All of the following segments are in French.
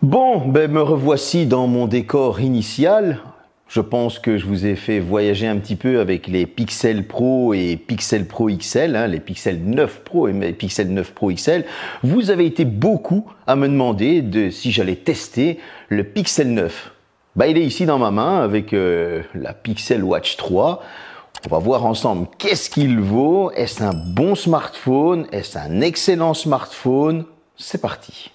Bon, me revoici dans mon décor initial. Je pense que je vous ai fait voyager un petit peu avec les Pixel Pro et Pixel Pro XL, les Pixel 9 Pro et les Pixel 9 Pro XL. Vous avez été beaucoup à me demander si j'allais tester le Pixel 9. Il est ici dans ma main avec la Pixel Watch 3. On va voir ensemble qu'est-ce qu'il vaut. Est-ce un bon smartphone? Est-ce un excellent smartphone? C'est parti.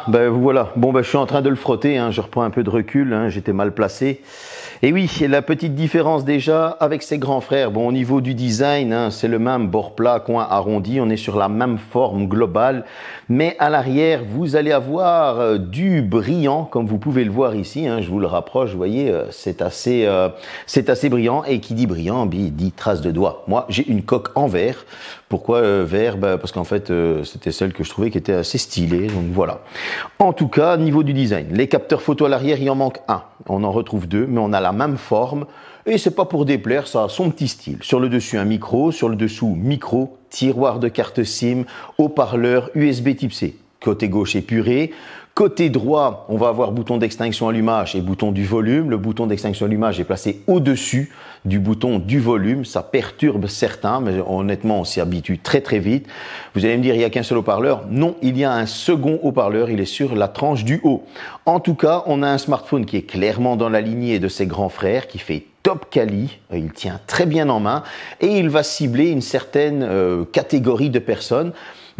Voilà. Je suis en train de le frotter, je reprends un peu de recul, j'étais mal placé. Et oui, la petite différence déjà avec ses grands frères. Au niveau du design, c'est le même bord plat, coin arrondi, on est sur la même forme globale. Mais à l'arrière, vous allez avoir du brillant, comme vous pouvez le voir ici. Je vous le rapproche, vous voyez, c'est assez brillant. Et qui dit brillant, dit trace de doigt. Moi, j'ai une coque en verre. Pourquoi vert? Parce qu'en fait, c'était celle que je trouvais qui était assez stylée. Donc voilà. En tout cas, niveau du design, les capteurs photo à l'arrière, il en manque un. On en retrouve deux, mais on a la même forme. Et c'est pas pour déplaire, ça a son petit style. Sur le dessus, un micro. Sur le dessous, micro, tiroir de carte SIM, haut-parleur, USB Type C. Côté gauche épuré. Côté droit, on va avoir bouton d'extinction allumage et bouton du volume. Le bouton d'extinction allumage est placé au-dessus du bouton du volume. Ça perturbe certains, mais honnêtement, on s'y habitue très très vite. Vous allez me dire, il n'y a qu'un seul haut-parleur. Non, il y a un second haut-parleur. Il est sur la tranche du haut. En tout cas, on a un smartphone qui est clairement dans la lignée de ses grands frères, qui fait top quali, il tient très bien en main et il va cibler une certaine catégorie de personnes.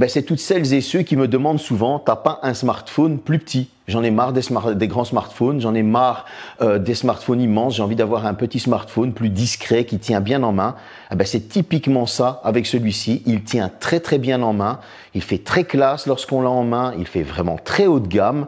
C'est toutes celles et ceux qui me demandent souvent, t'as pas un smartphone plus petit? J'en ai marre des grands smartphones, j'en ai marre des smartphones immenses, j'ai envie d'avoir un petit smartphone plus discret qui tient bien en main. C'est typiquement ça avec celui-ci, il tient très très bien en main, il fait très classe lorsqu'on l'a en main, il fait vraiment très haut de gamme.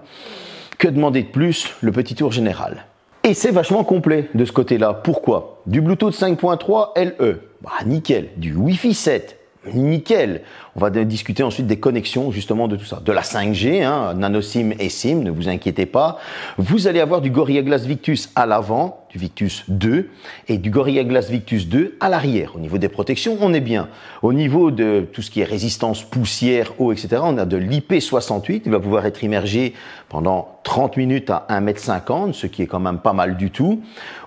Que demander de plus? Le petit tour général. Et c'est vachement complet de ce côté-là. Pourquoi? Du Bluetooth 5.3 LE, nickel. Du Wi-Fi 7, nickel. On va discuter ensuite des connexions justement de tout ça. De la 5G, nano SIM et SIM, ne vous inquiétez pas. Vous allez avoir du Gorilla Glass Victus à l'avant, du Victus 2, et du Gorilla Glass Victus 2 à l'arrière. Au niveau des protections, on est bien. Au niveau de tout ce qui est résistance poussière, eau, etc., on a de l'IP68. Il va pouvoir être immergé pendant 30 minutes à 1,50 m, ce qui est quand même pas mal du tout.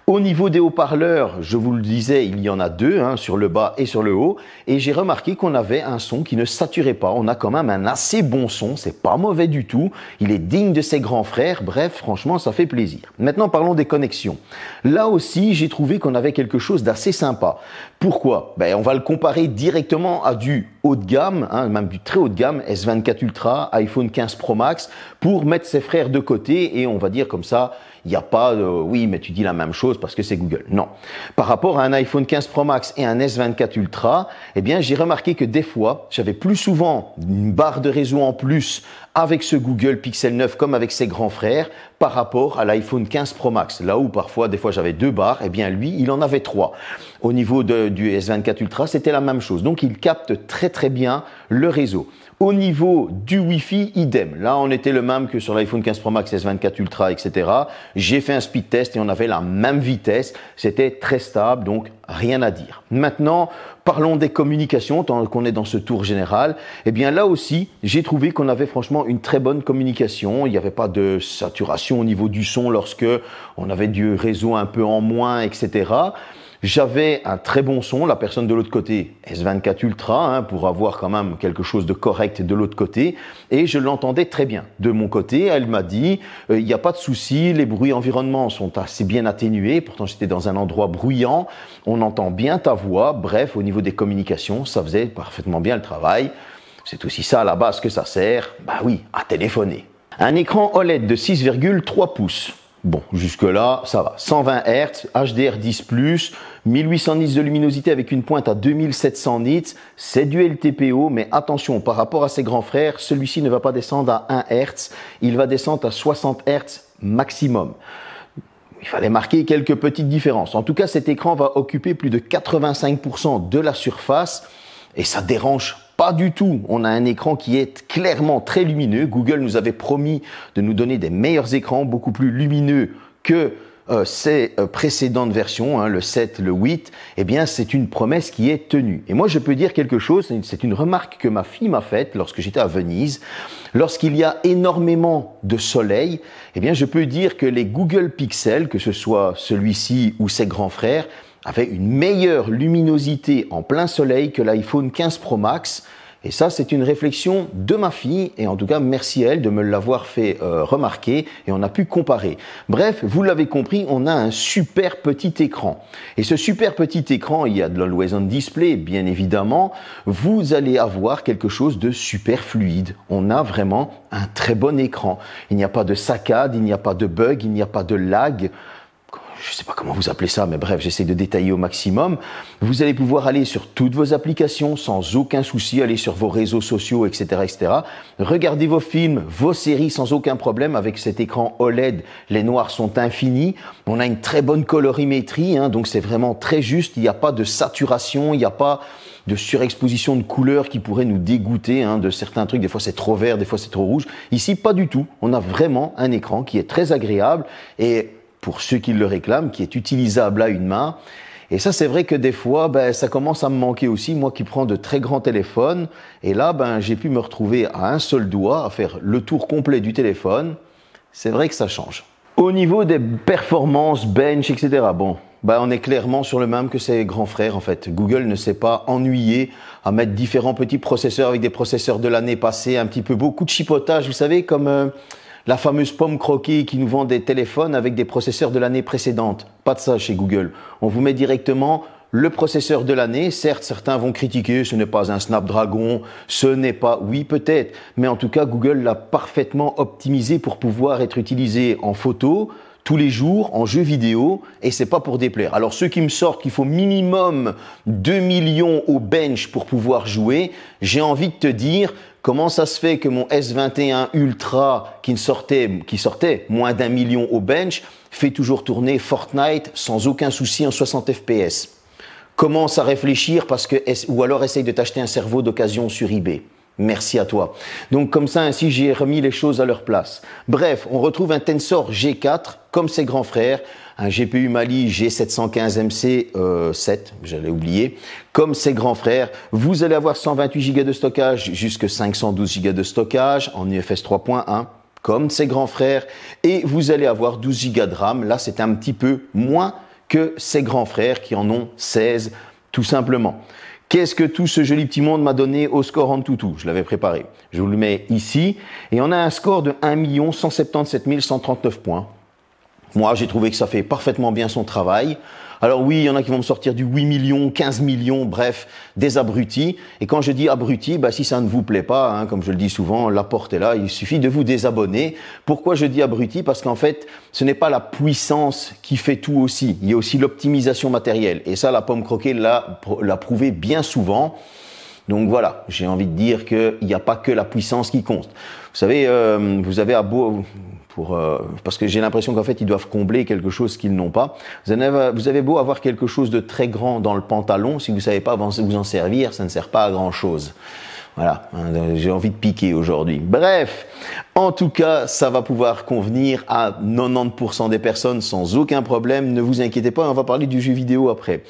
Au niveau des haut-parleurs, je vous le disais, il y en a deux, sur le bas et sur le haut. Et j'ai remarqué qu'on avait un son qui ne saturait pas. On a quand même un assez bon son, c'est pas mauvais du tout. Il est digne de ses grands frères. Bref, franchement, ça fait plaisir. Maintenant, parlons des connexions. Là aussi, j'ai trouvé qu'on avait quelque chose d'assez sympa. Pourquoi? On va le comparer directement à du haut de gamme, même du très haut de gamme, S24 Ultra, iPhone 15 Pro Max, pour mettre ses frères de côté et on va dire comme ça, il n'y a pas de oui, mais tu dis la même chose parce que c'est Google. Non. Par rapport à un iPhone 15 Pro Max et un S24 Ultra, j'ai remarqué que des fois, j'avais plus souvent une barre de réseau en plus avec ce Google Pixel 9 comme avec ses grands frères par rapport à l'iPhone 15 Pro Max. Là où parfois, des fois, j'avais deux barres, lui, il en avait trois. Au niveau du S24 Ultra, c'était la même chose. Donc, il capte très très bien le réseau. Au niveau du Wi-Fi, idem. Là, on était le même que sur l'iPhone 15 Pro Max, S24 Ultra, etc. J'ai fait un speed test et on avait la même vitesse. C'était très stable, donc rien à dire. Maintenant, parlons des communications, tant qu'on est dans ce tour général. Là aussi, j'ai trouvé qu'on avait franchement une très bonne communication. Il n'y avait pas de saturation au niveau du son lorsque on avait du réseau un peu en moins, etc. J'avais un très bon son, la personne de l'autre côté, S24 Ultra, hein, pour avoir quand même quelque chose de correct de l'autre côté, et je l'entendais très bien. De mon côté, elle m'a dit, il n'y a pas de souci, les bruits environnements sont assez bien atténués, pourtant j'étais dans un endroit bruyant, on entend bien ta voix, bref, au niveau des communications, ça faisait parfaitement bien le travail. C'est aussi ça à la base que ça sert, bah oui, à téléphoner. Un écran OLED de 6,3 pouces. Bon, jusque-là, ça va. 120 Hz, HDR10+, 1800 nits de luminosité avec une pointe à 2700 nits. C'est du LTPO, mais attention, par rapport à ses grands frères, celui-ci ne va pas descendre à 1 Hz, il va descendre à 60 Hz maximum. Il fallait marquer quelques petites différences. En tout cas, cet écran va occuper plus de 85% de la surface et ça dérange pas du tout. On a un écran qui est clairement très lumineux. Google nous avait promis de nous donner des meilleurs écrans, beaucoup plus lumineux que ces précédentes versions, hein, le 7, le 8. Eh bien, c'est une promesse qui est tenue. Et moi, je peux dire quelque chose, c'est une remarque que ma fille m'a faite lorsque j'étais à Venise. Lorsqu'il y a énormément de soleil, eh bien, je peux dire que les Google Pixel, que ce soit celui-ci ou ses grands frères, avait une meilleure luminosité en plein soleil que l'iPhone 15 Pro Max. Et ça, c'est une réflexion de ma fille. Et en tout cas, merci à elle de me l'avoir fait remarquer. Et on a pu comparer. Bref, vous l'avez compris, on a un super petit écran. Et ce super petit écran, il y a de l'Always On Display, bien évidemment. Vous allez avoir quelque chose de super fluide. On a vraiment un très bon écran. Il n'y a pas de saccade, il n'y a pas de bug, il n'y a pas de lag. Je ne sais pas comment vous appelez ça, mais bref, j'essaie de détailler au maximum. Vous allez pouvoir aller sur toutes vos applications sans aucun souci, aller sur vos réseaux sociaux, etc., etc. Regardez vos films, vos séries sans aucun problème avec cet écran OLED. Les noirs sont infinis. On a une très bonne colorimétrie, hein, donc c'est vraiment très juste. Il n'y a pas de saturation, il n'y a pas de surexposition de couleurs qui pourrait nous dégoûter hein, de certains trucs. Des fois, c'est trop vert, des fois, c'est trop rouge. Ici, pas du tout. On a vraiment un écran qui est très agréable et pour ceux qui le réclament, qui est utilisable à une main. Et ça, c'est vrai que des fois, ça commence à me manquer aussi, moi qui prends de très grands téléphones. Et là, j'ai pu me retrouver à un seul doigt, à faire le tour complet du téléphone. C'est vrai que ça change. Au niveau des performances, bench, etc., on est clairement sur le même que ses grands frères, en fait. Google ne s'est pas ennuyé à mettre différents petits processeurs avec des processeurs de l'année passée, un petit peu beaucoup de chipotage, vous savez, comme la fameuse pomme croquée qui nous vend des téléphones avec des processeurs de l'année précédente. Pas de ça chez Google. On vous met directement le processeur de l'année. Certes, certains vont critiquer, ce n'est pas un Snapdragon, ce n'est pas... Oui, peut-être. Mais en tout cas, Google l'a parfaitement optimisé pour pouvoir être utilisé en photo, tous les jours, en jeux vidéo, et c'est pas pour déplaire. Alors, ceux qui me sortent qu'il faut minimum 2 millions au bench pour pouvoir jouer, j'ai envie de te dire... Comment ça se fait que mon S21 Ultra qui sortait moins d'1 million au bench fait toujours tourner Fortnite sans aucun souci en 60 fps? Commence à réfléchir ou alors essaye de t'acheter un cerveau d'occasion sur eBay. Merci à toi. Donc comme ça, ainsi, j'ai remis les choses à leur place. Bref, on retrouve un Tensor G4 comme ses grands frères, un GPU Mali G715MC 7, j'allais oublier, comme ses grands frères. Vous allez avoir 128 Go de stockage jusqu'à 512 Go de stockage en UFS 3.1, comme ses grands frères. Et vous allez avoir 12 Go de RAM. Là, c'est un petit peu moins que ses grands frères qui en ont 16, tout simplement. Qu'est-ce que tout ce joli petit monde m'a donné au score en tout? Je l'avais préparé. Je vous le mets ici. Et on a un score de 1 177 139 points. Moi, j'ai trouvé que ça fait parfaitement bien son travail. Alors oui, il y en a qui vont me sortir du 8 millions, 15 millions, bref, des abrutis. Et quand je dis abrutis, si ça ne vous plaît pas, hein, comme je le dis souvent, la porte est là, il suffit de vous désabonner. Pourquoi je dis abrutis? Parce qu'en fait, ce n'est pas la puissance qui fait tout aussi. Il y a aussi l'optimisation matérielle. Et ça, la pomme croquée l'a prouvé bien souvent. Donc voilà, j'ai envie de dire qu'il n'y a pas que la puissance qui compte. Vous savez, vous avez parce que j'ai l'impression qu'en fait ils doivent combler quelque chose qu'ils n'ont pas. Vous avez beau avoir quelque chose de très grand dans le pantalon, si vous ne savez pas vous en servir, ça ne sert pas à grand chose. Voilà, j'ai envie de piquer aujourd'hui. Bref, en tout cas, ça va pouvoir convenir à 90% des personnes sans aucun problème. Ne vous inquiétez pas, on va parler du jeu vidéo après.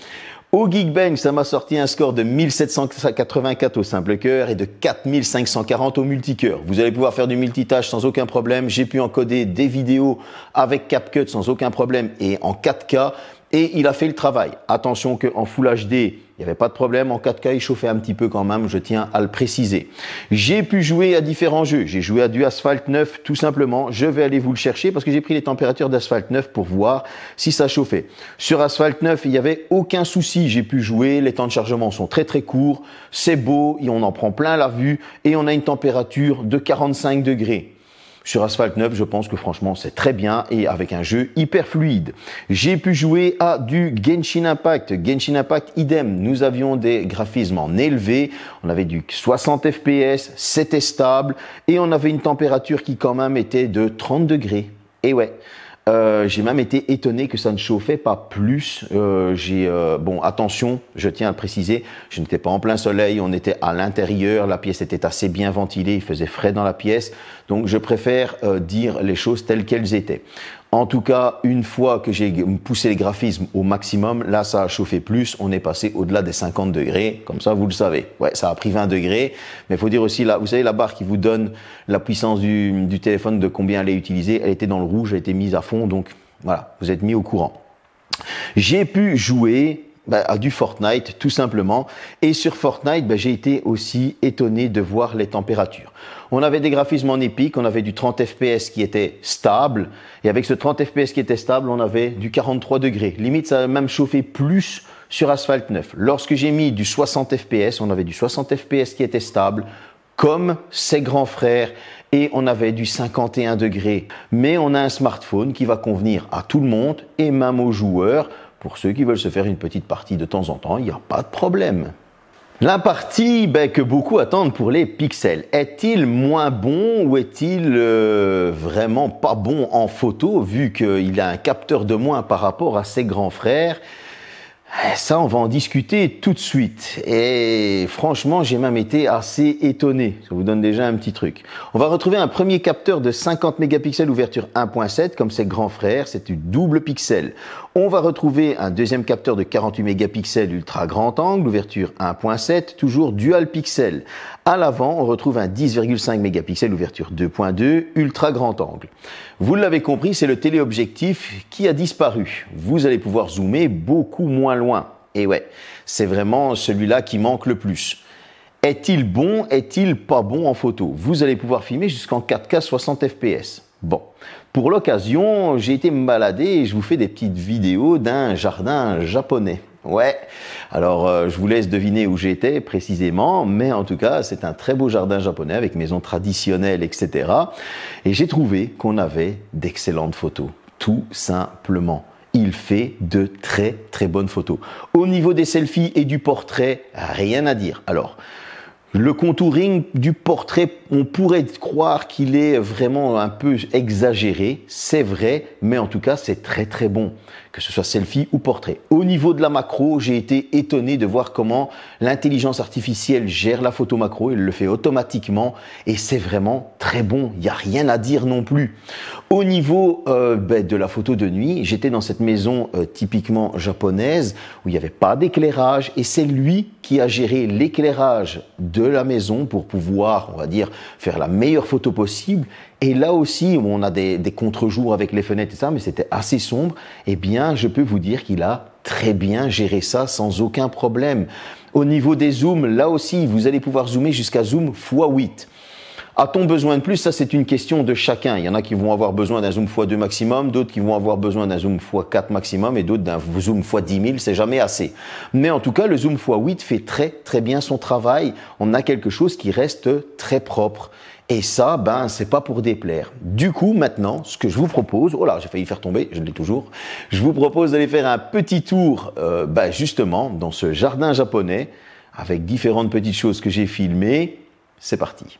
Au Geekbench, ça m'a sorti un score de 1784 au simple cœur et de 4540 au multicœur. Vous allez pouvoir faire du multitâche sans aucun problème. J'ai pu encoder des vidéos avec CapCut sans aucun problème et en 4K. Et il a fait le travail. Attention qu'en Full HD, il n'y avait pas de problème. En 4K, il chauffait un petit peu quand même, je tiens à le préciser. J'ai pu jouer à différents jeux. J'ai joué à du Asphalt 9, tout simplement. Je vais aller vous le chercher parce que j'ai pris les températures d'Asphalt 9 pour voir si ça chauffait. Sur Asphalt 9, il n'y avait aucun souci. J'ai pu jouer. Les temps de chargement sont très très courts. C'est beau et on en prend plein la vue. Et on a une température de 45 degrés. Sur Asphalt 9, je pense que franchement, c'est très bien et avec un jeu hyper fluide. J'ai pu jouer à du Genshin Impact. Genshin Impact, idem. Nous avions des graphismes en élevé. On avait du 60 FPS, c'était stable et on avait une température qui quand même était de 30 degrés. Et ouais. J'ai même été étonné que ça ne chauffait pas plus. Bon, attention, je tiens à le préciser, je n'étais pas en plein soleil, on était à l'intérieur, la pièce était assez bien ventilée, il faisait frais dans la pièce, donc je préfère dire les choses telles qu'elles étaient. En tout cas, une fois que j'ai poussé les graphismes au maximum, là, ça a chauffé plus. On est passé au-delà des 50 degrés. Comme ça, vous le savez. Ouais, ça a pris 20 degrés. Mais il faut dire aussi, là, vous savez, la barre qui vous donne la puissance du téléphone de combien elle est utilisée, elle était dans le rouge, elle a été mise à fond. Donc, voilà, vous êtes mis au courant. J'ai pu jouer à du Fortnite, tout simplement. Et sur Fortnite, j'ai été aussi étonné de voir les températures. On avait des graphismes en épique, on avait du 30 FPS qui était stable. Et avec ce 30 FPS qui était stable, on avait du 43 degrés. Limite, ça a même chauffé plus sur Asphalt 9. Lorsque j'ai mis du 60 FPS, on avait du 60 FPS qui était stable, comme ses grands frères. Et on avait du 51 degrés. Mais on a un smartphone qui va convenir à tout le monde et même aux joueurs. Pour ceux qui veulent se faire une petite partie de temps en temps, il n'y a pas de problème. La partie que beaucoup attendent pour les pixels. Est-il moins bon ou est-il vraiment pas bon en photo vu qu'il a un capteur de moins par rapport à ses grands frères? Ça, on va en discuter tout de suite. Et franchement, j'ai même été assez étonné. Ça vous donne déjà un petit truc. On va retrouver un premier capteur de 50 mégapixels ouverture 1.7 comme ses grands frères. C'est du double pixel. On va retrouver un deuxième capteur de 48 mégapixels ultra grand angle, ouverture 1.7, toujours dual pixel. À l'avant, on retrouve un 10,5 mégapixels ouverture 2.2 ultra grand angle. Vous l'avez compris, c'est le téléobjectif qui a disparu. Vous allez pouvoir zoomer beaucoup moins loin. Et ouais, c'est vraiment celui-là qui manque le plus. Est-il bon, est-il pas bon en photo? Vous allez pouvoir filmer jusqu'en 4K 60 fps. Bon, pour l'occasion, j'ai été me balader et je vous fais des petites vidéos d'un jardin japonais. Ouais, alors je vous laisse deviner où j'étais précisément, mais en tout cas, c'est un très beau jardin japonais avec maisons traditionnelles, etc. Et j'ai trouvé qu'on avait d'excellentes photos, tout simplement. Il fait de très très bonnes photos. Au niveau des selfies et du portrait, rien à dire. Alors, le contouring du portrait, on pourrait croire qu'il est vraiment un peu exagéré, c'est vrai, mais en tout cas c'est très très bon, que ce soit selfie ou portrait. Au niveau de la macro, j'ai été étonné de voir comment l'intelligence artificielle gère la photo macro, elle le fait automatiquement et c'est vraiment très bon, il n'y a rien à dire non plus. Au niveau de la photo de nuit, j'étais dans cette maison typiquement japonaise où il n'y avait pas d'éclairage et c'est lui qui a géré l'éclairage de la maison pour pouvoir, on va dire, faire la meilleure photo possible. Et là aussi, on a des contre-jours avec les fenêtres et ça, mais c'était assez sombre. Eh bien, je peux vous dire qu'il a très bien géré ça sans aucun problème. Au niveau des zooms, là aussi, vous allez pouvoir zoomer jusqu'à zoom x8. A-t-on besoin de plus? Ça, c'est une question de chacun. Il y en a qui vont avoir besoin d'un zoom x2 maximum, d'autres qui vont avoir besoin d'un zoom x4 maximum et d'autres d'un zoom x10 000. C'est jamais assez. Mais en tout cas, le zoom x8 fait très, très bien son travail. On a quelque chose qui reste très propre. Et ça, c'est pas pour déplaire. Du coup, maintenant, ce que je vous propose, oh là, j'ai failli faire tomber, je l'ai toujours. Je vous propose d'aller faire un petit tour, justement, dans ce jardin japonais, avec différentes petites choses que j'ai filmées. C'est parti.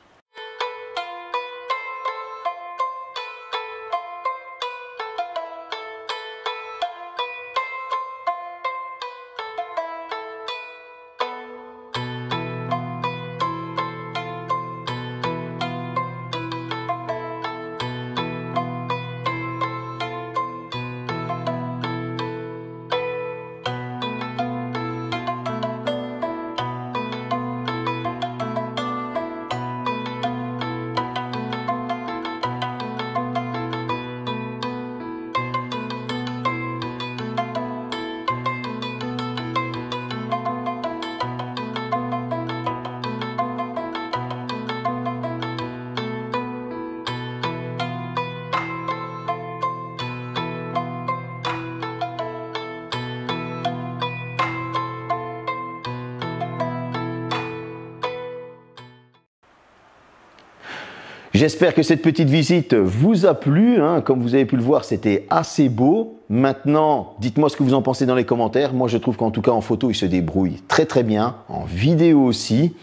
J'espère que cette petite visite vous a plu. Comme vous avez pu le voir, c'était assez beau. Maintenant, dites-moi ce que vous en pensez dans les commentaires. Moi, je trouve qu'en tout cas, en photo, il se débrouille très très bien. En vidéo aussi.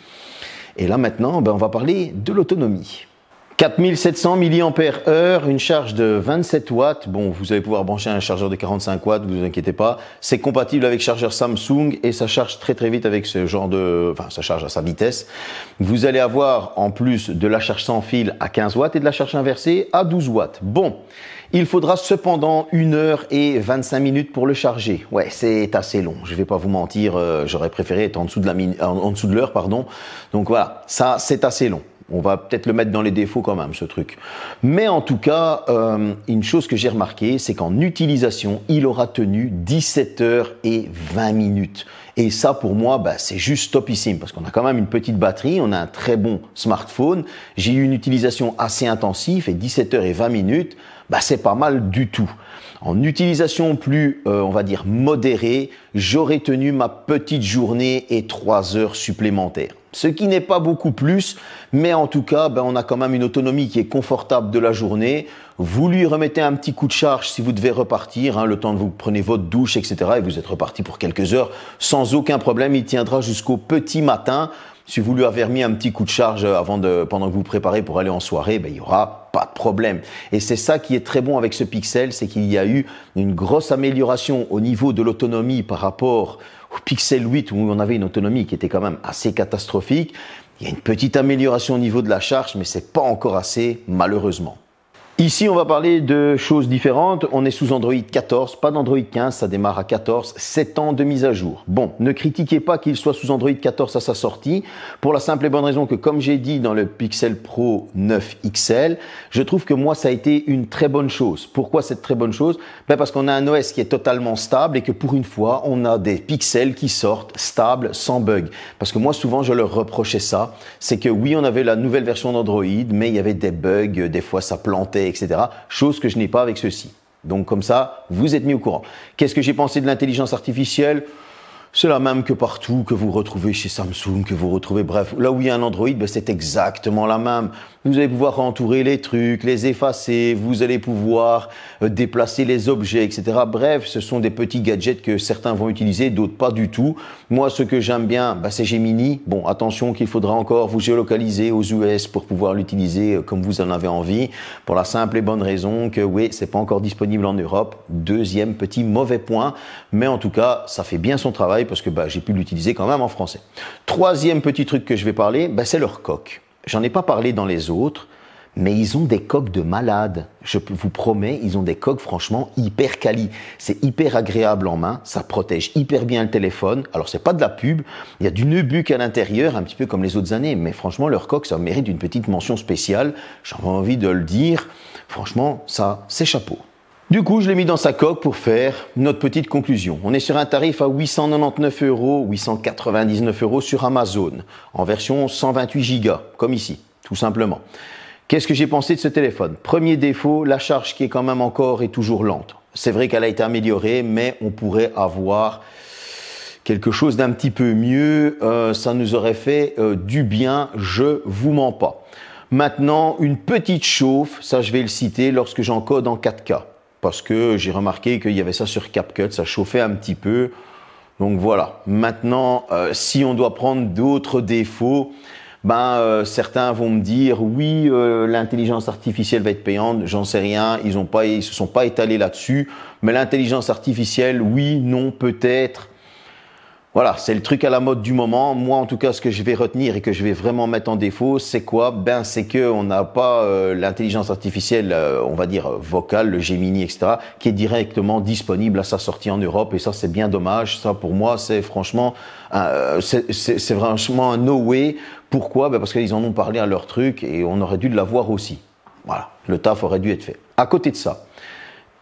Et là, maintenant, on va parler de l'autonomie. 4700 mAh, une charge de 27 watts. Bon, vous allez pouvoir brancher un chargeur de 45 watts, vous inquiétez pas. C'est compatible avec chargeur Samsung et ça charge très très vite avec ce genre de... Enfin, ça charge à sa vitesse. Vous allez avoir en plus de la charge sans fil à 15 watts et de la charge inversée à 12 watts. Bon, il faudra cependant 1 heure et 25 minutes pour le charger. Ouais, c'est assez long. Je vais pas vous mentir, j'aurais préféré être en dessous de l'heure, pardon. Donc voilà, ça c'est assez long. On va peut-être le mettre dans les défauts quand même, ce truc. Mais en tout cas, une chose que j'ai remarqué, c'est qu'en utilisation, il aura tenu 17 heures et 20 minutes. Et ça, pour moi, c'est juste topissime parce qu'on a quand même une petite batterie, on a un très bon smartphone. J'ai eu une utilisation assez intensive et 17 heures et 20 minutes, c'est pas mal du tout. En utilisation plus, on va dire, modérée, j'aurais tenu ma petite journée et 3 heures supplémentaires. Ce qui n'est pas beaucoup plus, mais en tout cas, on a quand même une autonomie qui est confortable de la journée. Vous lui remettez un petit coup de charge si vous devez repartir, le temps que vous prenez votre douche, etc. et vous êtes reparti pour quelques heures sans aucun problème. Il tiendra jusqu'au petit matin. Si vous lui avez remis un petit coup de charge pendant que vous vous préparez pour aller en soirée, il y aura pas de problème. Et c'est ça qui est très bon avec ce Pixel, c'est qu'il y a eu une grosse amélioration au niveau de l'autonomie par rapport au Pixel 8 où on avait une autonomie qui était quand même assez catastrophique. Il y a une petite amélioration au niveau de la charge, mais c'est pas encore assez, malheureusement. Ici, on va parler de choses différentes. On est sous Android 14, pas d'Android 15, ça démarre à 14, 7 ans de mise à jour. Bon, ne critiquez pas qu'il soit sous Android 14 à sa sortie, pour la simple et bonne raison que, comme j'ai dit dans le Pixel Pro 9 XL, je trouve que moi, ça a été une très bonne chose. Pourquoi cette très bonne chose? Parce qu'on a un OS qui est totalement stable et que pour une fois, on a des pixels qui sortent stables, sans bug. Parce que moi, souvent, je leur reprochais ça. C'est que oui, on avait la nouvelle version d'Android, mais il y avait des bugs, des fois ça plantait, etc. Chose que je n'ai pas avec ceci. Donc comme ça, vous êtes mis au courant. Qu'est-ce que j'ai pensé de l'intelligence artificielle? C'est la même que partout, que vous retrouvez chez Samsung, que vous retrouvez, bref, là où il y a un Android, c'est exactement la même. Vous allez pouvoir entourer les trucs, les effacer, vous allez pouvoir déplacer les objets, etc. Bref, ce sont des petits gadgets que certains vont utiliser, d'autres pas du tout. Moi, ce que j'aime bien, c'est Gemini. Bon, attention qu'il faudra encore vous géolocaliser aux US pour pouvoir l'utiliser comme vous en avez envie, pour la simple et bonne raison que oui, c'est pas encore disponible en Europe. Deuxième petit mauvais point, mais en tout cas, ça fait bien son travail parce que j'ai pu l'utiliser quand même en français. Troisième petit truc que je vais parler, c'est leur coque. J'en ai pas parlé dans les autres, mais ils ont des coques de malades. Je vous promets, ils ont des coques franchement hyper quali. C'est hyper agréable en main, ça protège hyper bien le téléphone. Alors c'est pas de la pub, il y a du Nubuck à l'intérieur, un petit peu comme les autres années, mais franchement leur coque, ça mérite une petite mention spéciale. J'avais envie de le dire. Franchement, ça, c'est chapeau. Du coup, je l'ai mis dans sa coque pour faire notre petite conclusion. On est sur un tarif à 899 €, 899 € sur Amazon, en version 128 Go, comme ici, tout simplement. Qu'est-ce que j'ai pensé de ce téléphone? Premier défaut, la charge qui est quand même encore et toujours lente. C'est vrai qu'elle a été améliorée, mais on pourrait avoir quelque chose d'un petit peu mieux. Ça nous aurait fait du bien, je vous mens pas. Maintenant, une petite chauffe, ça je vais le citer, lorsque j'encode en 4K. Parce que j'ai remarqué qu'il y avait ça sur CapCut, ça chauffait un petit peu. Donc voilà. Maintenant, si on doit prendre d'autres défauts, certains vont me dire oui, l'intelligence artificielle va être payante. J'en sais rien. Ils se sont pas étalés là-dessus. Mais l'intelligence artificielle, oui, non, peut-être. Voilà, c'est le truc à la mode du moment. Moi, en tout cas, ce que je vais retenir et que je vais vraiment mettre en défaut, c'est quoi? C'est que on n'a pas l'intelligence artificielle, on va dire vocale, le Gemini, etc., qui est directement disponible à sa sortie en Europe. Et ça, c'est bien dommage. Ça, pour moi, c'est franchement, c'est franchement un no way. Pourquoi? Parce qu'ils en ont parlé à leur truc et on aurait dû l'avoir aussi. Voilà, le taf aurait dû être fait. À côté de ça,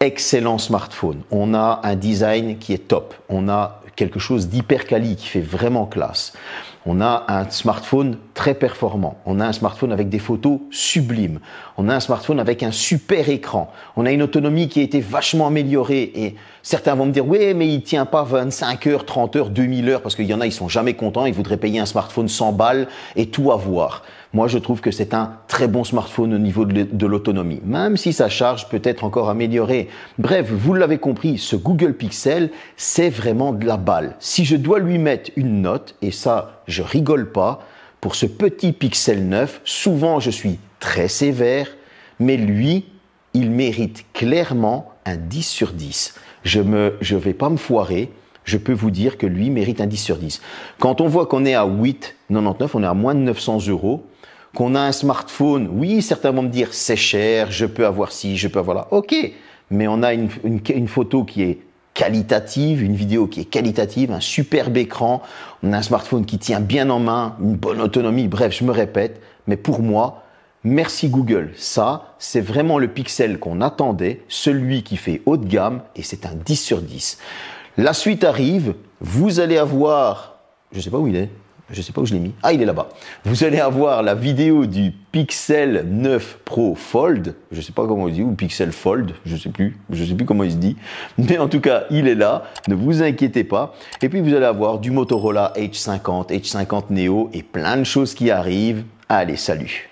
excellent smartphone. On a un design qui est top. On a quelque chose d'hyper quali qui fait vraiment classe. On a un smartphone très performant. On a un smartphone avec des photos sublimes. On a un smartphone avec un super écran. On a une autonomie qui a été vachement améliorée. Et certains vont me dire, oui, mais il tient pas 25 heures, 30 heures, 2000 heures, parce qu'il y en a, ils sont jamais contents. Ils voudraient payer un smartphone 100 balles et tout avoir. Moi, je trouve que c'est un très bon smartphone au niveau de l'autonomie, même si sa charge peut être encore améliorée. Bref, vous l'avez compris, ce Google Pixel, c'est vraiment de la balle. Si je dois lui mettre une note, et ça, je rigole pas, pour ce petit Pixel 9, souvent je suis très sévère, mais lui, il mérite clairement un 10 sur 10. Je vais pas me foirer. Je peux vous dire que lui mérite un 10 sur 10. Quand on voit qu'on est à 8,99, on est à moins de 900 €, qu'on a un smartphone, oui, certains vont me dire c'est cher, je peux avoir ci, je peux avoir là. Ok, mais on a une photo qui est qualitative, une vidéo qui est qualitative, un superbe écran, on a un smartphone qui tient bien en main, une bonne autonomie, bref, je me répète, mais pour moi, merci Google. Ça, c'est vraiment le Pixel qu'on attendait, celui qui fait haut de gamme, et c'est un 10 sur 10. La suite arrive, vous allez avoir, je ne sais pas où il est, je ne sais pas où je l'ai mis, ah il est là-bas. Vous allez avoir la vidéo du Pixel 9 Pro Fold, je ne sais pas comment il dit, ou Pixel Fold, je ne sais plus comment il se dit, mais en tout cas il est là, ne vous inquiétez pas. Et puis vous allez avoir du Motorola H50, H50 Neo et plein de choses qui arrivent. Allez, salut!